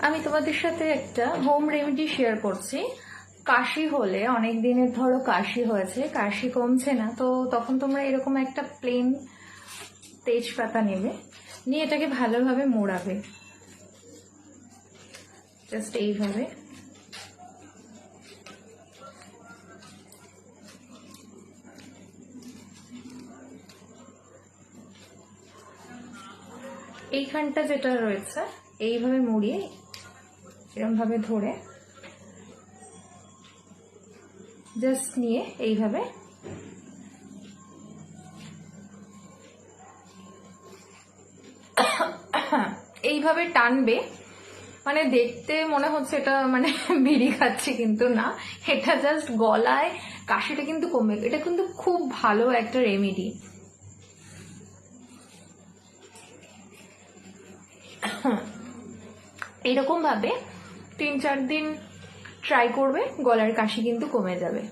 আমি তোমাদের সাথে একটা হোম রেমেডি শেয়ার করছি। কাশি হলে, অনেক দিনের ধরো কাশি হয়েছে, কাশি কমছে না, তো তখন তোমরা এরকম একটা প্লেন তেজপাতা নেবে, নিয়ে এটাকে ভালোভাবে মোড়াবে, জাস্ট এইভাবে। এইখানটা যেটা রয়েছে এইভাবে মুড়িয়ে এরকম ভাবে ধরে জাস্ট নিয়ে এইভাবে এইভাবে টানবে। মানে দেখতে মনে হচ্ছে এটা মানে বিড়ি খাচ্ছি, কিন্তু না, এটা জাস্ট গলায় কাশিটা কিন্তু কমবে। এটা কিন্তু খুব ভালো একটা রেমেডি। এরকম ভাবে 3-4 দিন ট্রাই করবে, গলার কাশি কিন্তু কমে যাবে।